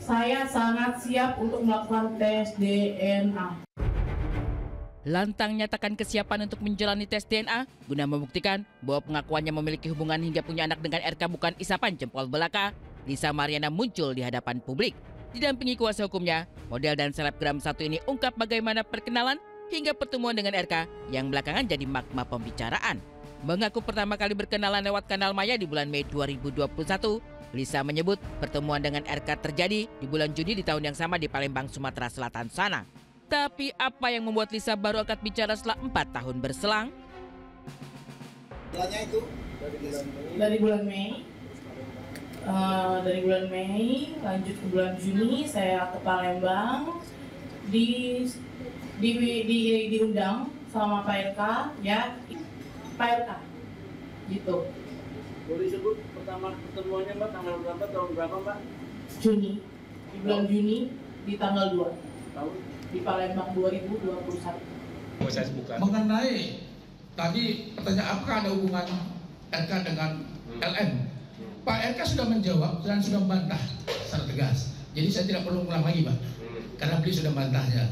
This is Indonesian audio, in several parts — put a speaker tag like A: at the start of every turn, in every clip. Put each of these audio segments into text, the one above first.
A: saya sangat siap untuk melakukan tes DNA.
B: Lantang nyatakan kesiapan untuk menjalani tes DNA guna membuktikan bahwa pengakuannya memiliki hubungan hingga punya anak dengan RK bukan isapan jempol belaka. Lisa Mariana muncul di hadapan publik. Didampingi kuasa hukumnya, model dan selebgram satu ini ungkap bagaimana perkenalan hingga pertemuan dengan RK yang belakangan jadi magma pembicaraan. Mengaku pertama kali berkenalan lewat kanal Maya di bulan Mei 2021, Lisa menyebut pertemuan dengan RK terjadi di bulan Juni di tahun yang sama di Palembang, Sumatera Selatan sana. Tapi apa yang membuat Lisa baru angkat bicara setelah 4 tahun berselang?
C: Bulannya itu
A: Dari bulan Mei. Dari bulan Mei lanjut ke bulan Juni saya ke Palembang diundang sama Pak RK ya, Pak RK gitu.
D: Boleh sebut pertama pertemuannya Mbak, tanggal berapa, tahun berapa Mbak?
A: Di bulan Juni di tanggal 2
D: Tahun?
A: di Palembang 2021.
E: Mengenai tadi pertanyaan apakah ada hubungan RK dengan LN, Pak RK sudah menjawab dan sudah membantah secara tegas. Jadi saya tidak perlu ulang lagi Pak, karena beliau sudah membantahnya.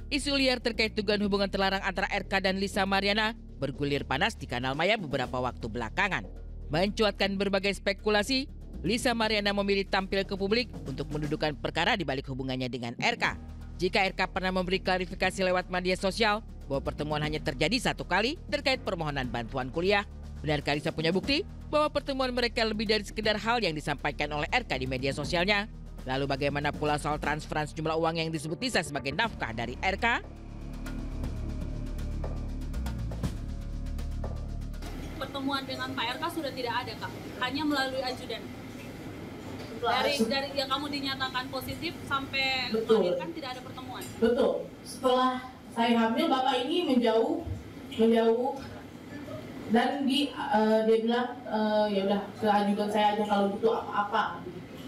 B: Isu liar terkait dugaan hubungan terlarang antara RK dan Lisa Mariana bergulir panas di kanal Maya beberapa waktu belakangan. Mencuatkan berbagai spekulasi, Lisa Mariana memilih tampil ke publik untuk mendudukan perkara di balik hubungannya dengan RK. Jika RK pernah memberi klarifikasi lewat media sosial bahwa pertemuan hanya terjadi 1 kali terkait permohonan bantuan kuliah, benarkah Lisa punya bukti bahwa pertemuan mereka lebih dari sekedar hal yang disampaikan oleh RK di media sosialnya? Lalu bagaimana pula soal transferan sejumlah uang yang disebut Lisa sebagai nafkah dari RK?
F: Pertemuan dengan Pak RK sudah tidak ada Kak, hanya melalui ajudan. Dari yang kamu dinyatakan positif sampai melahirkan tidak ada pertemuan.
A: Betul. Setelah saya hamil, bapak ini menjauh, dan dia bilang ya udah ke ajudan saya aja kalau butuh apa-apa.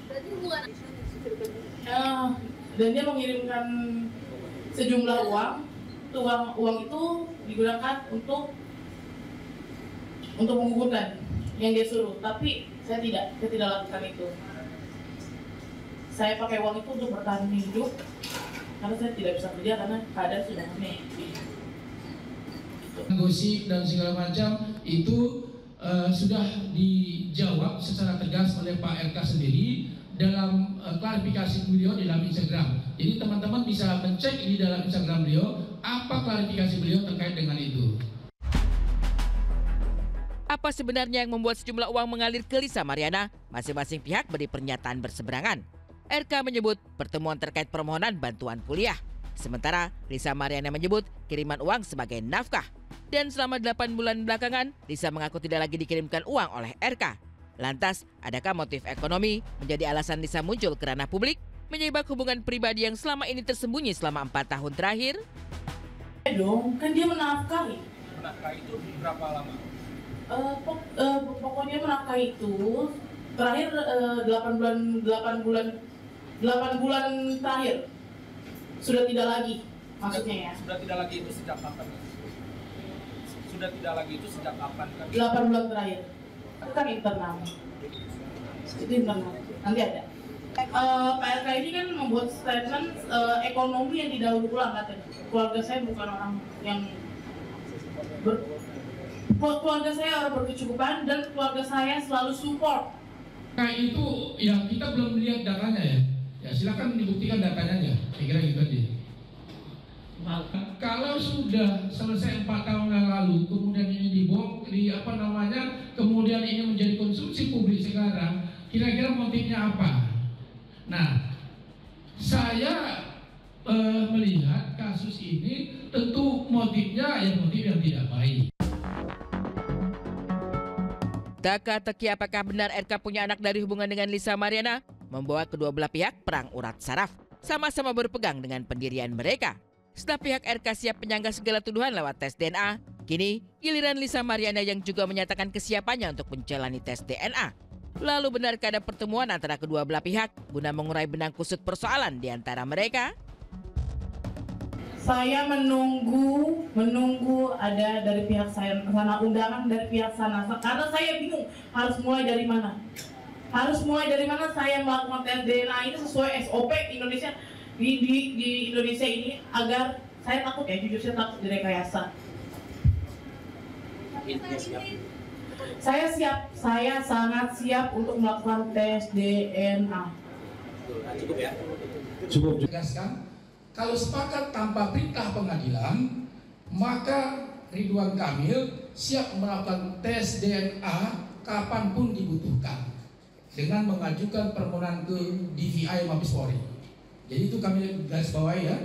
F: Berarti hubungan.
A: Dan dia mengirimkan sejumlah uang. Uang itu digunakan untuk menggugurkan yang dia suruh. Tapi saya tidak lakukan itu. Saya pakai uang itu untuk bertahan hidup karena saya tidak bisa kerja karena keadaan sudah aneh.
E: Gosip dan segala macam itu sudah dijawab secara tegas oleh Pak RK sendiri dalam klarifikasi beliau di dalam Instagram. Jadi teman-teman bisa mencek di dalam Instagram beliau apa klarifikasi beliau terkait dengan itu.
B: Apa sebenarnya yang membuat sejumlah uang mengalir ke Lisa Mariana? Masing-masing pihak beri pernyataan berseberangan. RK menyebut pertemuan terkait permohonan bantuan kuliah. Sementara Lisa Mariana menyebut kiriman uang sebagai nafkah. Dan selama 8 bulan belakangan, Lisa mengaku tidak lagi dikirimkan uang oleh RK. Lantas, adakah motif ekonomi menjadi alasan Lisa muncul ke ranah publik, menyibak hubungan pribadi yang selama ini tersembunyi selama 4 tahun terakhir?
A: Dong, kan dia menafkahi.
D: Menafkahi itu berapa lama?
A: Pokoknya menafkahi itu terakhir 8 bulan terakhir sudah tidak lagi, maksudnya ya.
D: Sudah tidak lagi itu sejak kapan? Sudah tidak lagi itu sejak kapan?
A: 8 bulan terakhir. Itu kan internal. Itu internal. Nanti ada. Pak RK ini kan membuat statement ekonomi yang didaur ulang katanya. Keluarga saya bukan orang yang keluarga saya orang berkecukupan dan keluarga saya selalu support.
E: Nah itu ya kita belum lihat datanya ya. Ya silakan dibuktikan datanya aja. Saya kira gitu aja. Kalau sudah selesai 4 tahun yang lalu, kemudian ini kemudian ini menjadi konsumsi publik sekarang, kira-kira motifnya apa? Nah, saya melihat kasus ini tentu motifnya motif yang tidak baik.
B: Teka-teki apakah benar RK punya anak dari hubungan dengan Lisa Mariana membawa kedua belah pihak perang urat saraf, sama-sama berpegang dengan pendirian mereka. Setelah pihak RK siap menyanggah segala tuduhan lewat tes DNA, kini giliran Lisa Mariana yang juga menyatakan kesiapannya untuk menjalani tes DNA. Lalu benarkah ada pertemuan antara kedua belah pihak guna mengurai benang kusut persoalan di antara mereka?
A: Saya menunggu ada dari pihak saya sana, undangan dari pihak sana, karena saya bingung harus mulai dari mana. harus mulai dari mana saya melakukan tes DNA ini sesuai SOP Indonesia di Indonesia ini, agar saya takut ya, jujur saya takut direkayasa. Saya siap, saya sangat siap untuk melakukan tes DNA.
D: Cukup ya?
E: Cukup. Tegaskan, kalau sepakat tanpa perintah pengadilan, maka Ridwan Kamil siap melakukan tes DNA kapanpun dibutuhkan dengan mengajukan permohonan ke DVI Mabes Polri. Jadi itu kami garis bawahi ya.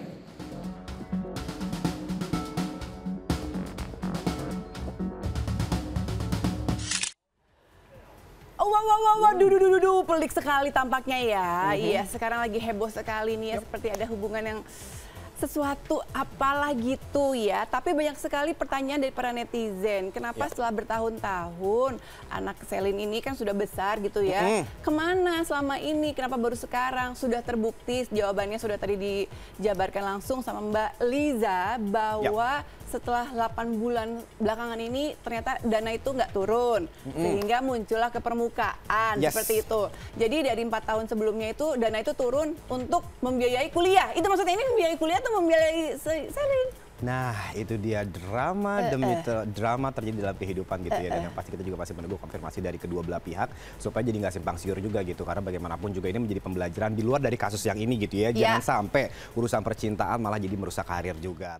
C: Wow, duh, pelik sekali tampaknya ya. Iya, sekarang lagi heboh sekali nih ya, seperti ada hubungan yang sesuatu apalah gitu ya. Tapi banyak sekali pertanyaan dari para netizen. Kenapa setelah bertahun-tahun anak Selin ini kan sudah besar gitu ya. Kemana selama ini? Kenapa baru sekarang? Sudah terbukti, jawabannya sudah tadi dijabarkan langsung sama Mbak Liza bahwa setelah 8 bulan belakangan ini ternyata dana itu nggak turun. Sehingga muncullah ke permukaan seperti itu. Jadi dari 4 tahun sebelumnya itu dana itu turun untuk membiayai kuliah. Itu maksudnya ini membiayai kuliah atau membiayai Selin?
G: Nah, itu dia drama demi drama terjadi dalam kehidupan gitu ya. Dan yang pasti kita juga masih menunggu konfirmasi dari kedua belah pihak supaya jadi nggak simpang siur juga gitu. Karena bagaimanapun juga ini menjadi pembelajaran di luar dari kasus yang ini gitu ya. Jangan sampai urusan percintaan malah jadi merusak karir juga.